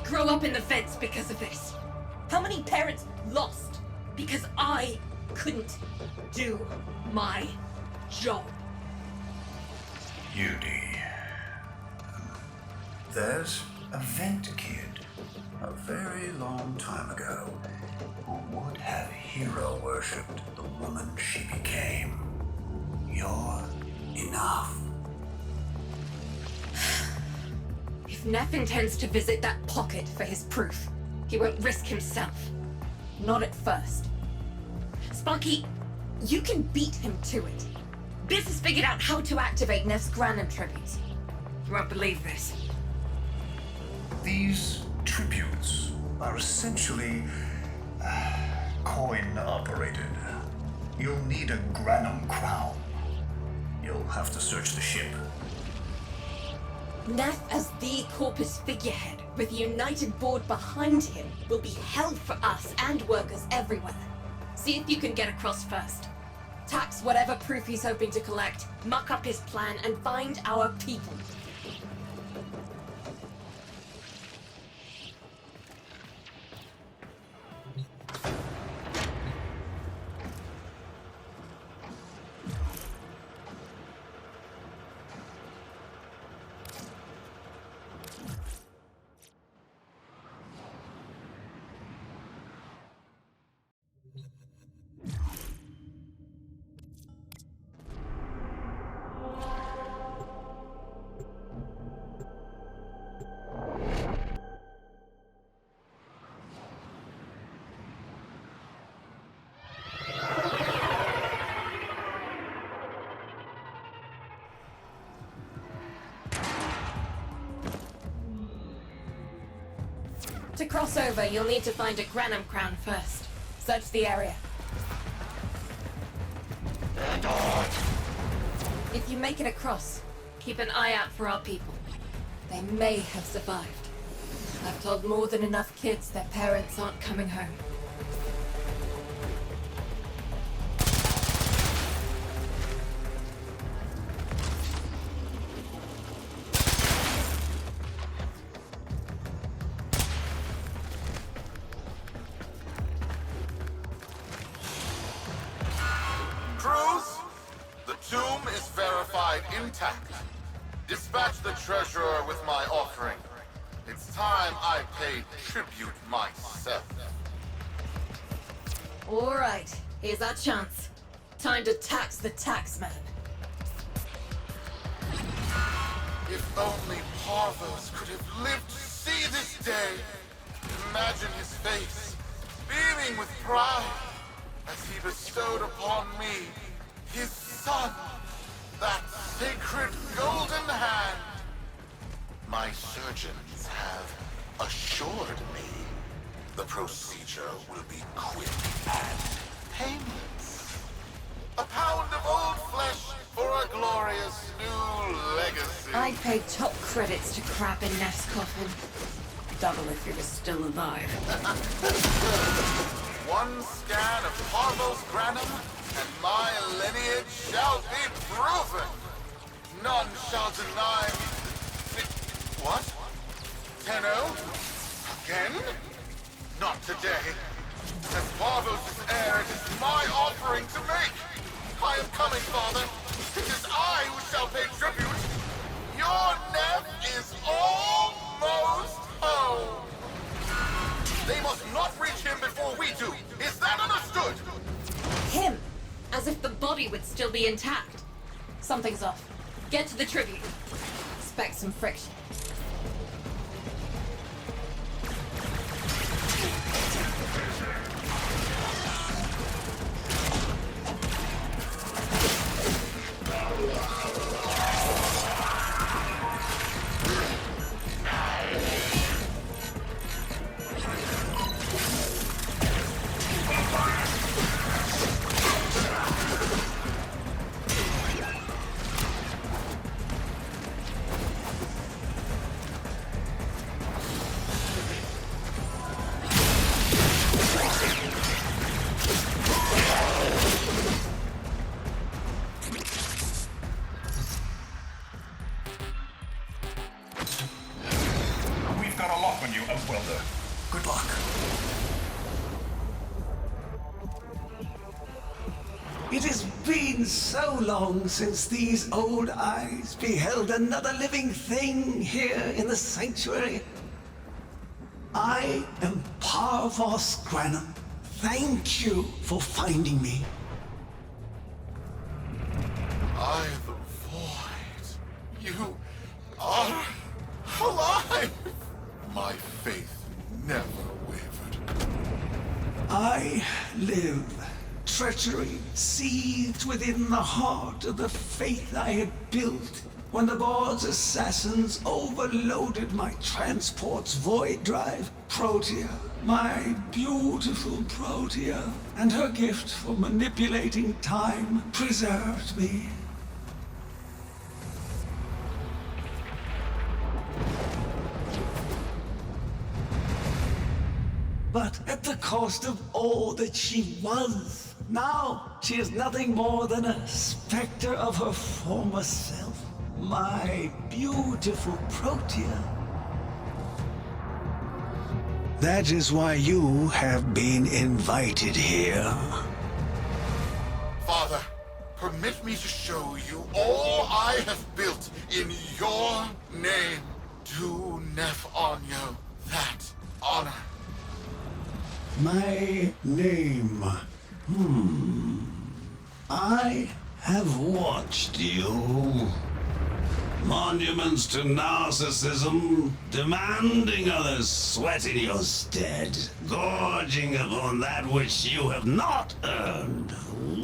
grow up in the vents because of this? How many parents lost because I couldn't do my job? Judy. There's a vent kid a very long time ago who would have hero worshipped the woman she became. You're enough. If Neff intends to visit that pocket for his proof, he won't risk himself. Not at first. Sparky, you can beat him to it. Biz has figured out how to activate Neff's Granum tributes. You won't believe this. These tributes are essentially coin-operated. You'll need a Granum crown. You'll have to search the ship. Neff as the Corpus figurehead, with a united board behind him, will be hell for us and workers everywhere. See if you can get across first. Tax whatever proof he's hoping to collect, muck up his plan, and find our people. To cross over, you'll need to find a Granum crown first. Search the area. If you make it across, keep an eye out for our people. They may have survived. I've told more than enough kids their parents aren't coming home. Intact. Dispatch the treasurer with my offering. It's time I paid tribute myself. All right, here's our chance. Time to tax the taxman. If only Parvos could have lived to see this day. Imagine his face, beaming with pride, as he bestowed upon me, his son, that sacred golden hand. My surgeons have assured me the procedure will be quick and painless. A pound of old flesh for a glorious new legacy. I'd pay top credits to crap in Neff's coffin. Double if he was still alive. One scan of Parvos Granum, and my lineage shall be proven. None shall deny me. What? Tenno? Again? Not today. As Parvos' heir, it is my offering to make. I am coming, Father. It is I who shall pay tribute. Your Neff is almost home. They must not reach him before we do. Is that understood? Him? As if the body would still be intact. Something's off. Get to the tribute. Expect some friction. Outwelder. Good luck. It has been so long since these old eyes beheld another living thing here in the sanctuary. I am Parvos Granum. Thank you for finding me. I, the Void. You are alive! My faith never wavered. I live. Treachery seethed within the heart of the faith I had built when the board's assassins overloaded my transport's void drive. Protea, my beautiful Protea, and her gift for manipulating time preserved me. But at the cost of all that she was. Now, she is nothing more than a specter of her former self. My beautiful Protea. That is why you have been invited here. Father, permit me to show you all I have built in your name. Do Nef-Anyo that honor. My name. I have watched you. Monuments to narcissism, demanding others sweat in your stead, gorging upon that which you have not earned.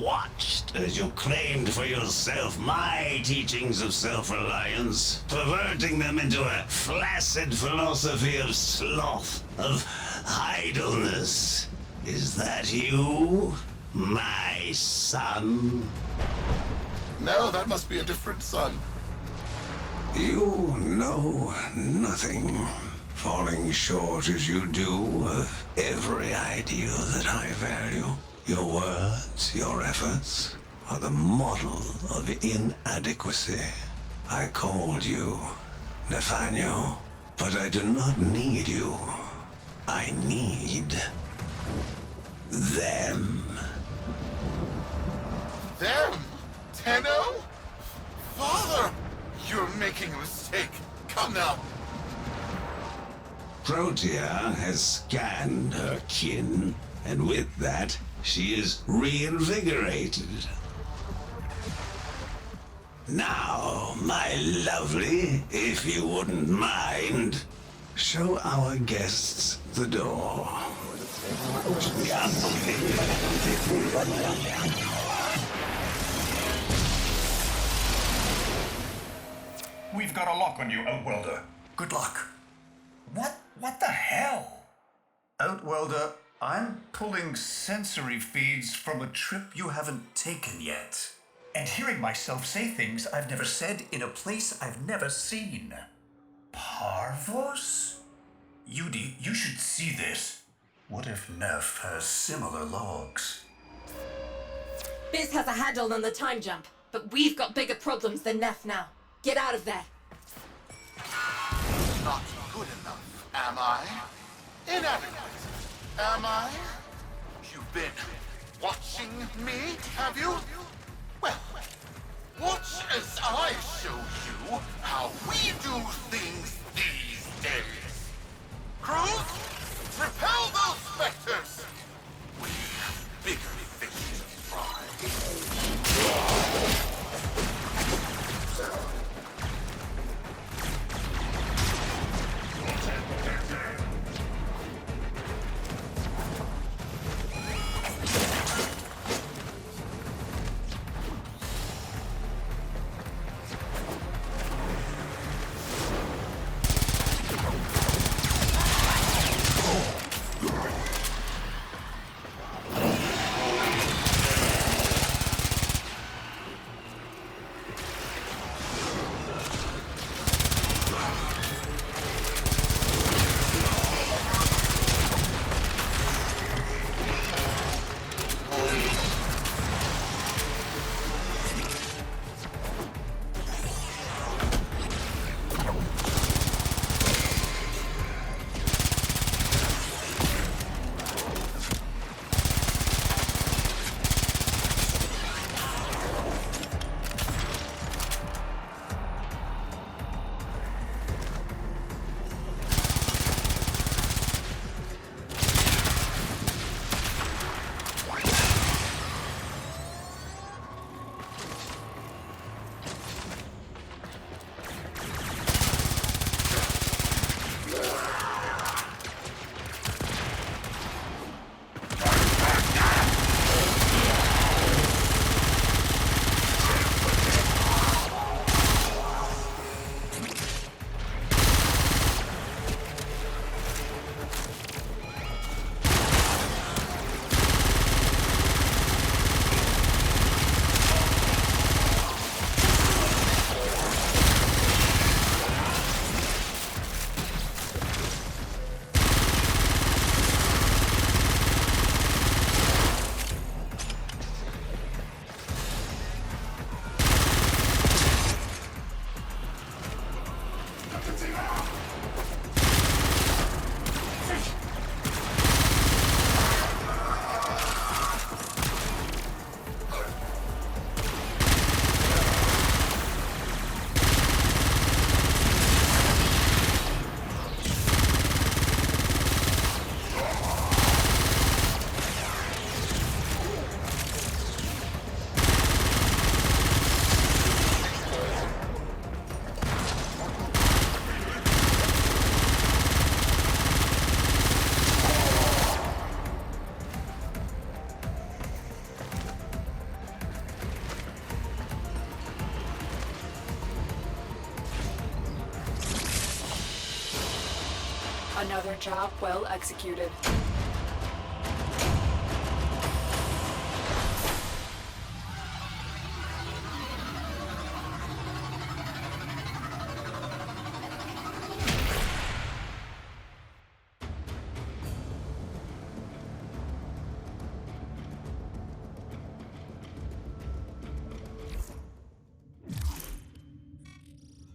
Watched as you claimed for yourself my teachings of self-reliance, perverting them into a flaccid philosophy of sloth, of idleness. Is that you, my son? No, that must be a different son. You know nothing, falling short as you do of every ideal that I value. Your words, your efforts, are the model of inadequacy. I called you Nef-Anyo, but I do not need you. I need them. Them? Tenno? Father! You're making a mistake. Come now. Protea has scanned her kin, and with that, she is reinvigorated. Now, my lovely, if you wouldn't mind, show our guests the door. We've got a lock on you, Outwelder. Good luck. What the hell? Outwelder, I'm pulling sensory feeds from a trip you haven't taken yet. And hearing myself say things I've never said in a place I've never seen. Parvos? Yudi, you should see this. What if Nef has similar logs? Biz has a handle on the time jump, but we've got bigger problems than Nef now. Get out of there. Not good enough, am I? Inadequate, am I? You've been watching me, have you? Well, watch as I show you how we do things these days. Crews, repel those specters! We have bigger fish to fry. Another job well executed.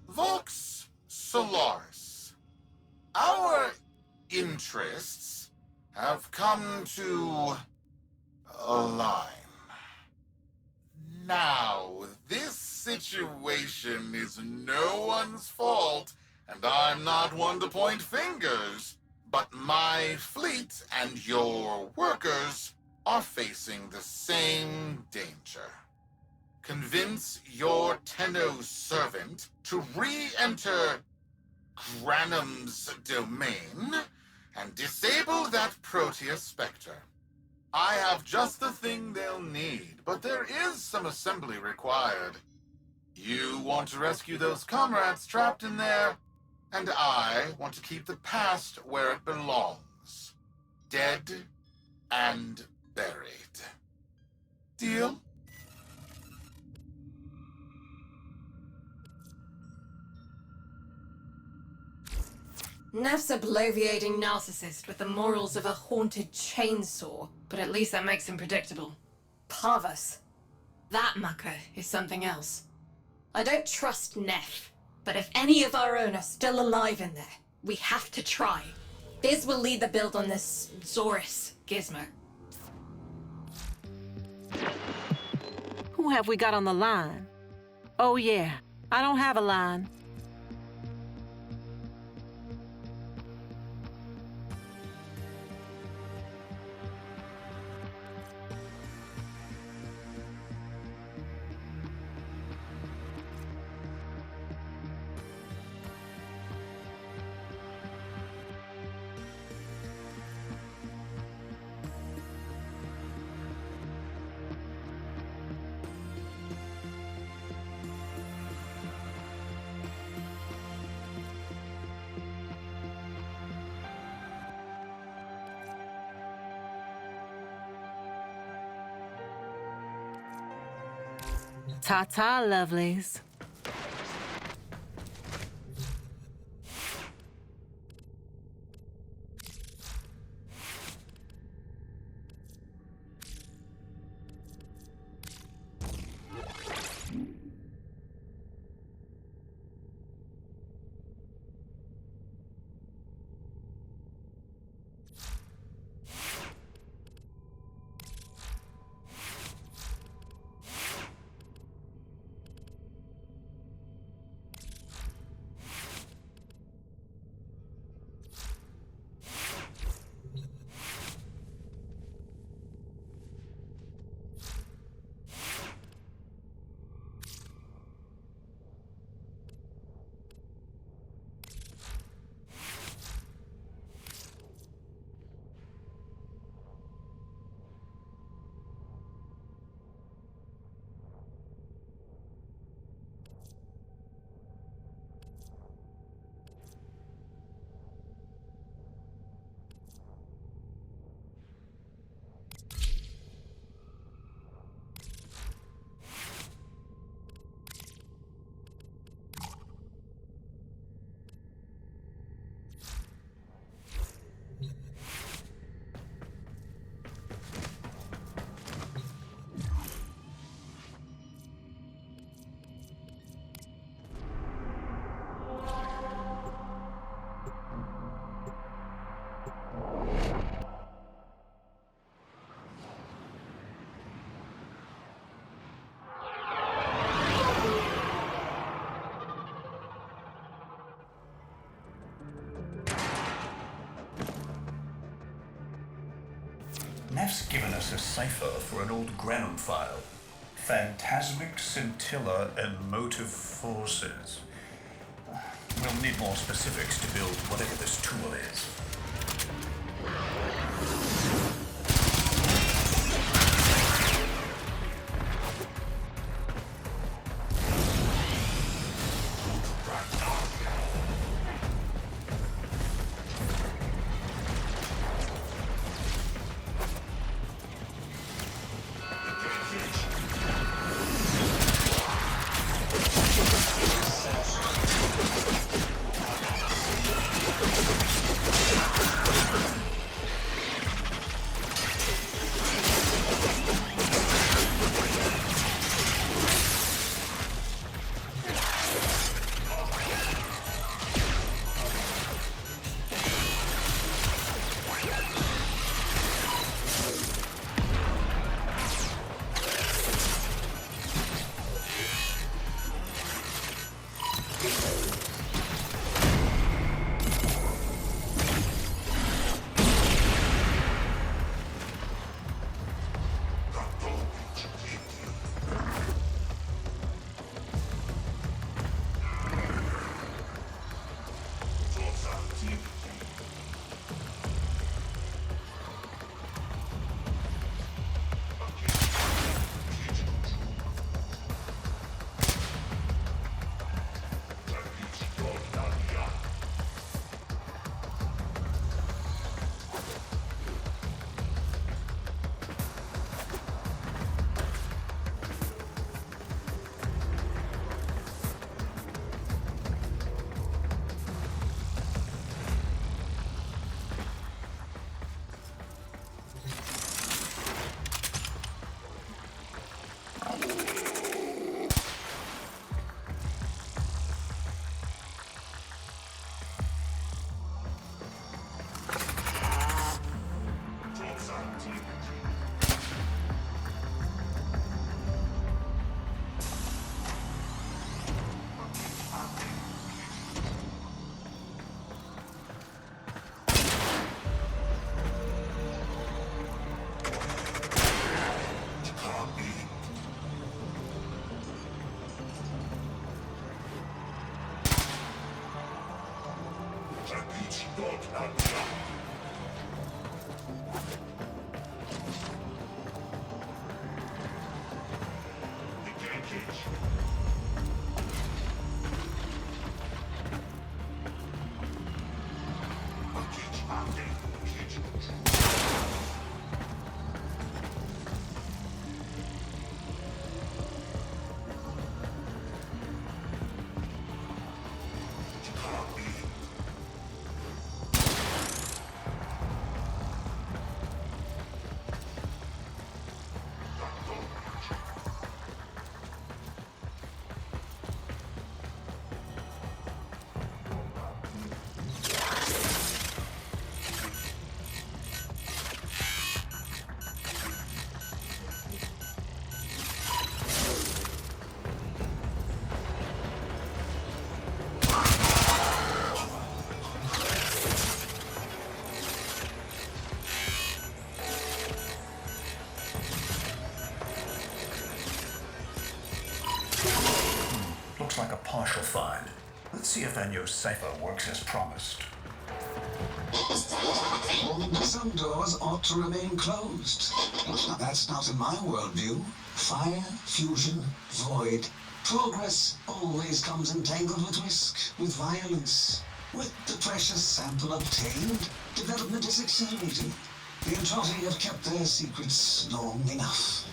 Vox Solaris. Our interests have come to align. Now, this situation is no one's fault, and I'm not one to point fingers, but my fleet and your workers are facing the same danger. Convince your Tenno servant to re-enter Granum's domain and disable that Proteus Spectre. I have just the thing they'll need, but there is some assembly required. You want to rescue those comrades trapped in there, and I want to keep the past where it belongs. Dead and buried. Deal? Neff's a bloviating narcissist with the morals of a haunted chainsaw, but at least that makes him predictable. Parvus. That mucker is something else. I don't trust Neff, but if any of our own are still alive in there, we have to try. Biz will lead the build on this Zorus gizmo. Who have we got on the line? Oh yeah, I don't have a line. Ta-ta, lovelies. Neff's given us a cipher for an old Granum file. Phantasmic scintilla and motive forces. We'll need more specifics to build whatever this tool is. see if that new cipher works as promised. Some doors ought to remain closed. That's not in my worldview. Fire, fusion, void. Progress always comes entangled with risk, with violence. With the precious sample obtained, development is accelerating. The Entrati have kept their secrets long enough.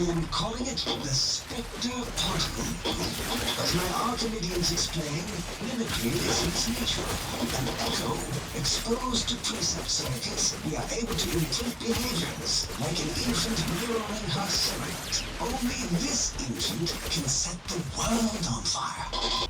I am calling it the Spectre Particle. As my Archimedeans explain, mimicry is its nature. An echo, exposed to precept circuits, we are able to imprint behaviors, like an infant mirroring her spirit. Only this infant can set the world on fire.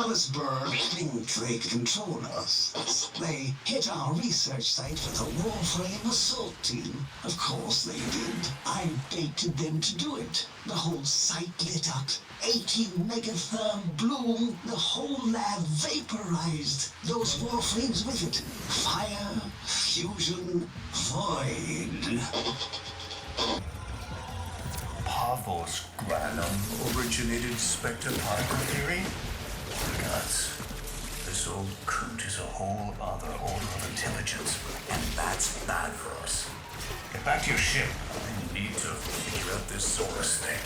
Johannesburg think they control us. They hit our research site with a Warframe assault team. Of course they did. I baited them to do it. The whole site lit up. 80 megatherm bloom. The whole lab vaporized. Those Warframes with it. Fire, fusion, void. Pavel's granum originated Spectre particle theory? Guts. This old coot is a whole other order of intelligence, and that's bad for us. Get back to your ship. I need to figure out this Zorus thing.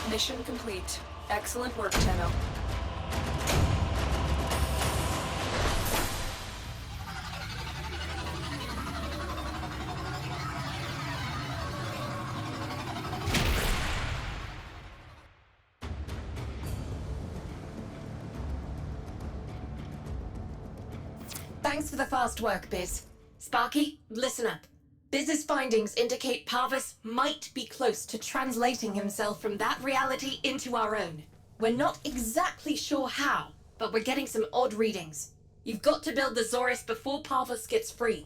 Mission complete. Excellent work, Tenno. Thanks for the fast work, Biz. Sparky, listen up. Biz's findings indicate Parvus might be close to translating himself from that reality into our own. We're not exactly sure how, but we're getting some odd readings. You've got to build the Zorus before Parvus gets free.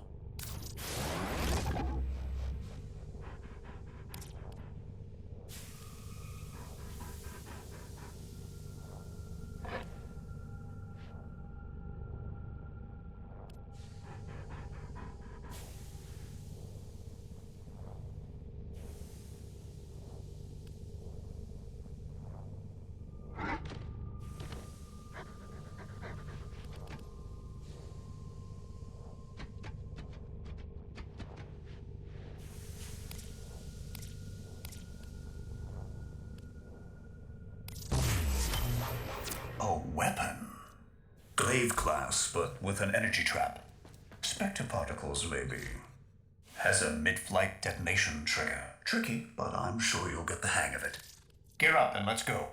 A weapon. Glaive class, but with an energy trap. Spectre particles, maybe. Has a mid-flight detonation trigger. Tricky, but I'm sure you'll get the hang of it. Gear up and let's go.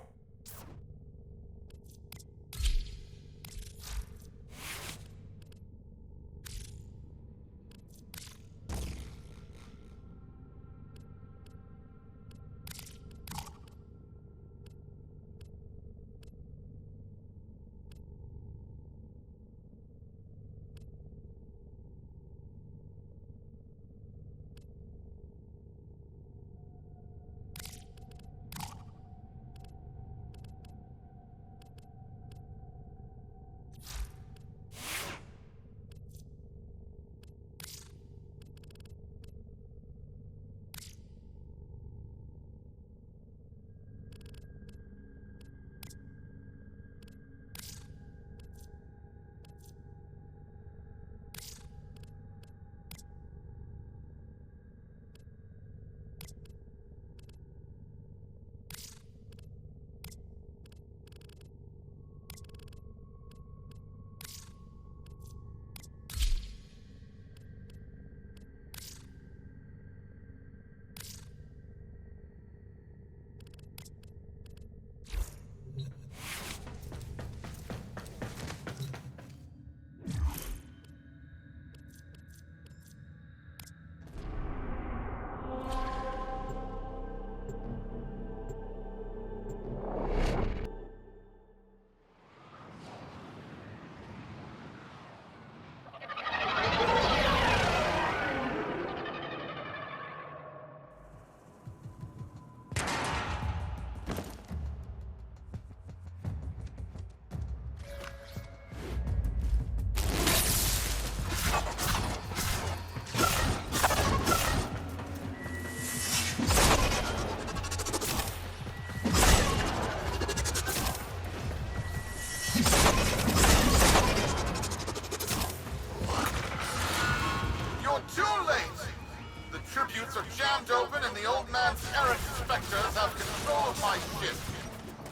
attributes are jammed open and the old man's errant specters have control of my ship.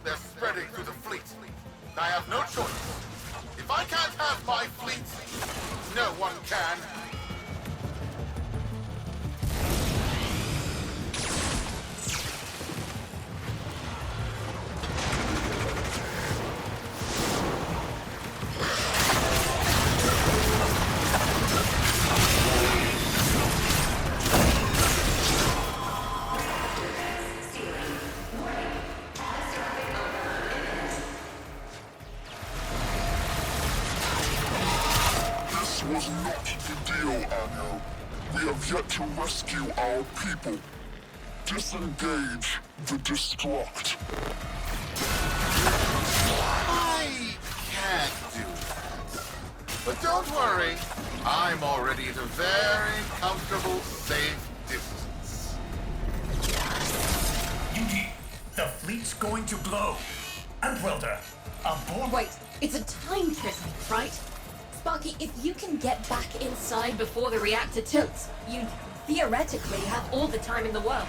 They're spreading through the fleet. I have no choice. If I can't have my fleet, no one can. Was not the deal, Anno. We have yet to rescue our people. Disengage the destruct. I can't do that. But don't worry, I'm already at a very comfortable, safe distance. Yugi, the fleet's going to blow. Antwelder, aboard. Wait, it's a time prison, right? Sparky, if you can get back inside before the reactor tilts, you theoretically have all the time in the world.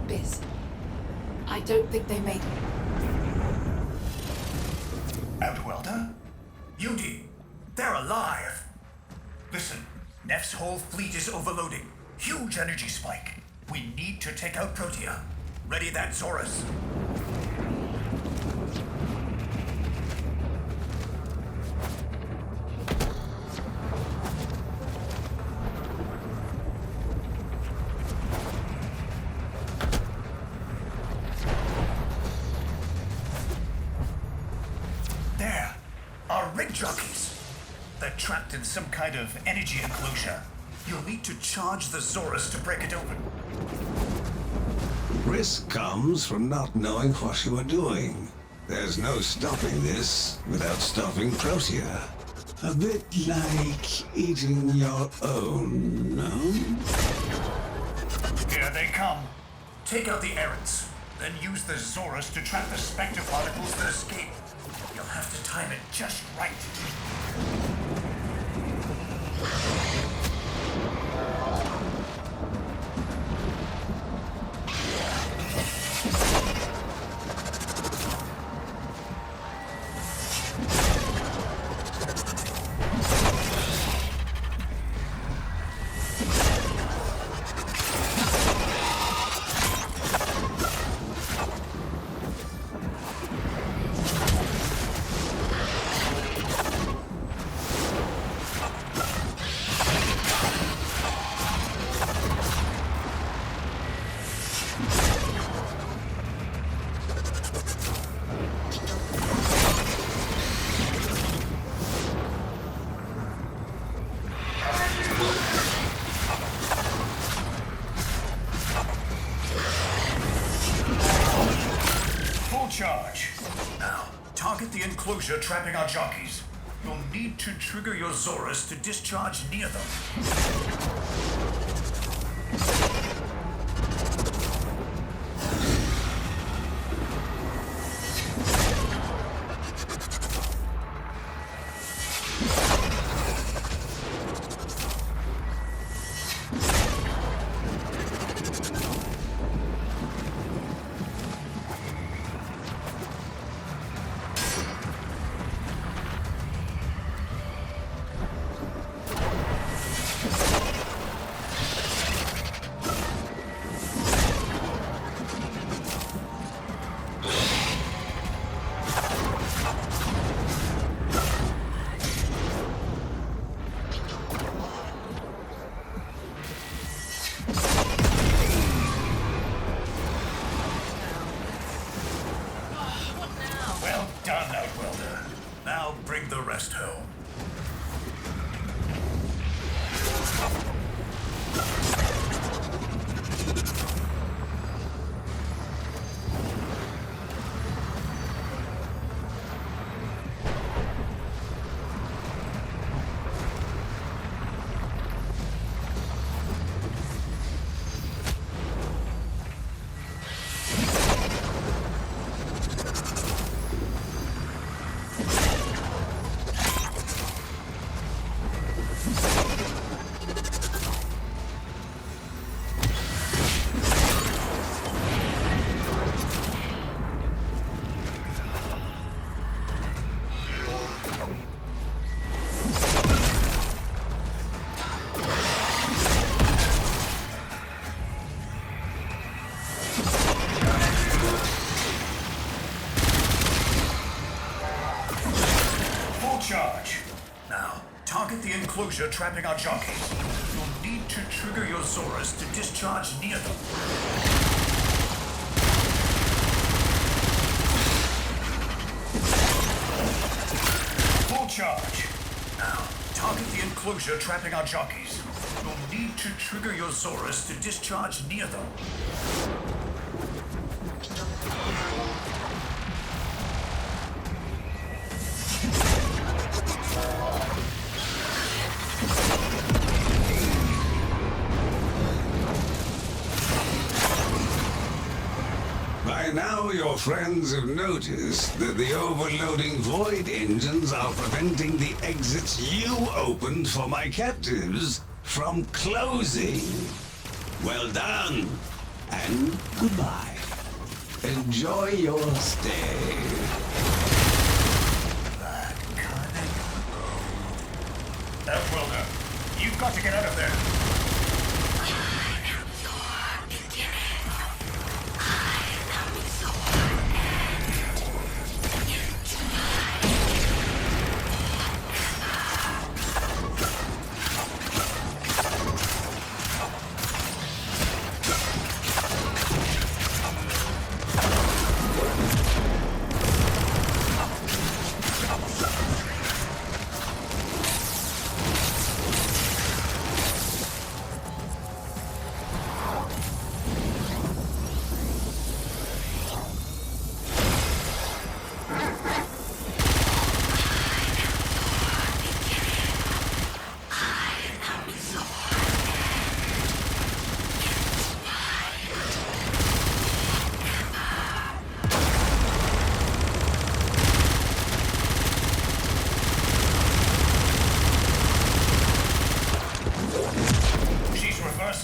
Biz. I don't think they made it. Outwelder? Yugi, they're alive. Listen, Neff's whole fleet is overloading. Huge energy spike. We need to take out Protea. Ready that, Zorus. There, our rig jockeys. They're trapped in some kind of energy enclosure. You'll need to charge the Zorus to break it open. Risk comes from not knowing what you are doing. There's no stopping this without stopping Protea. A bit like eating your own, no? Here they come. Take out the errants, then use the Zorus to trap the Spectre particles that escape. You'll have to time it just right. enclosure trapping our jockeys. You'll need to trigger your Zorus to discharge near them. Well done, Outwelder. Now bring the rest home. Charge. Now, target the enclosure trapping our jockeys. You'll need to trigger your Zorus to discharge near them. Full charge. Now, target the enclosure trapping our jockeys. You'll need to trigger your Zorus to discharge near them. By now, your friends have noticed that the overloading void engines are preventing the exits you opened for my captives from closing. Well done, and goodbye. Enjoy your stay. That cunning. Outwelder, you've got to get out of there.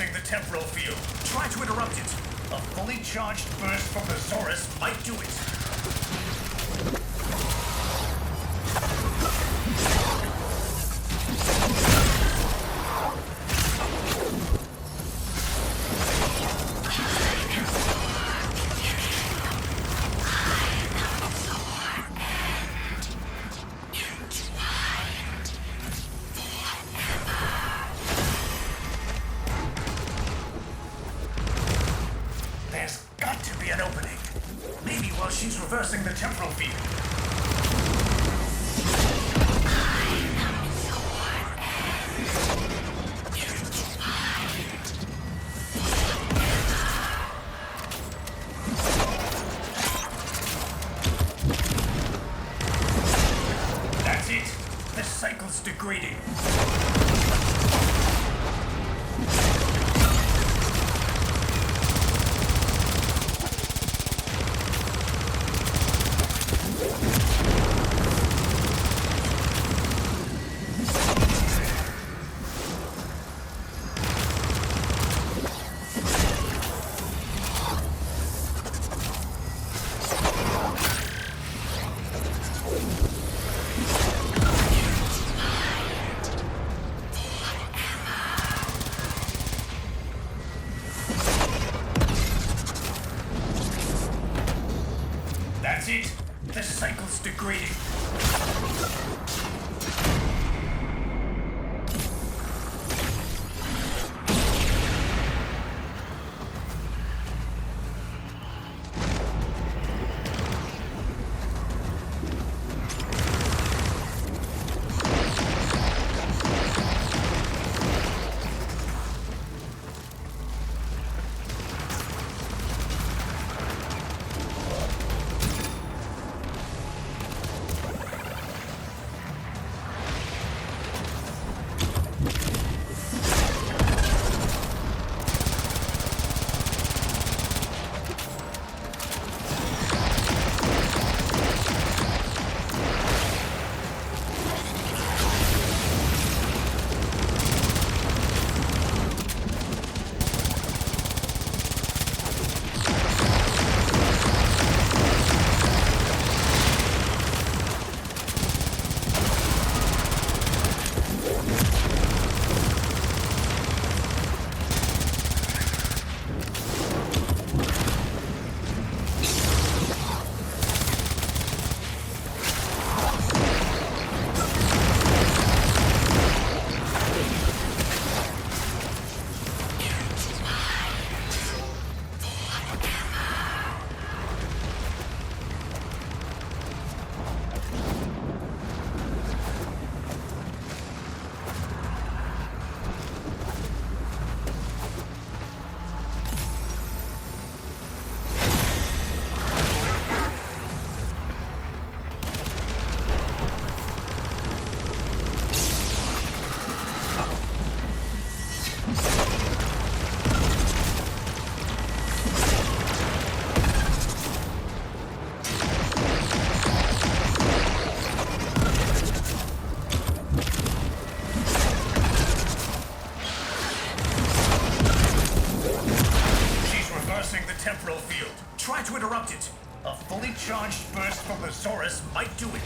The temporal field. Try to interrupt it. A fully charged burst from the Zorus might do it. There's got to be an opening. Maybe while she's reversing the temporal field. it! The cycle's degrading. Try to interrupt it. A fully charged burst from the Zorus might do it.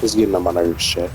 He's getting on my nerves, shit.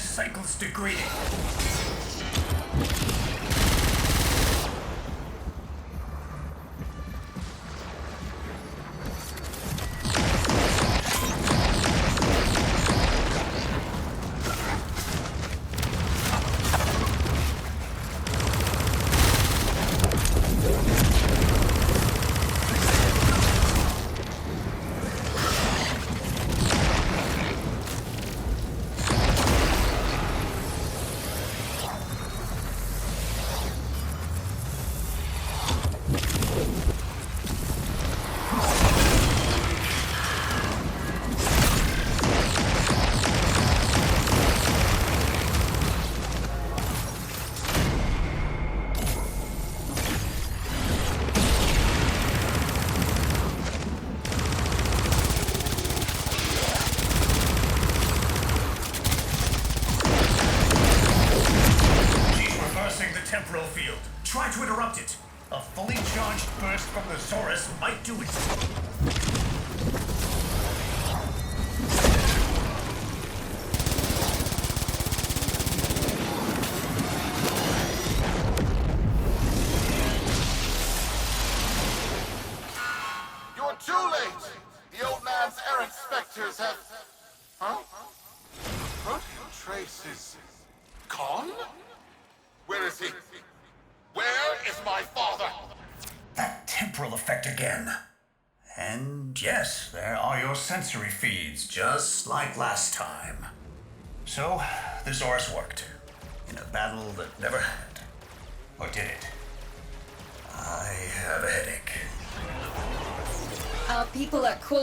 This cycle's degrading. Temporal field. Try to interrupt it. A fully charged burst from the Zorus might do it. You're too late! The old man's errant specters have... Huh? Protein trace is... gone? Where is he? Where is my father? That temporal effect again. And yes, there are your sensory feeds, just like last time. So, the Zorus worked. In a battle that never had. Or did it? I have a headache. Our people are cool.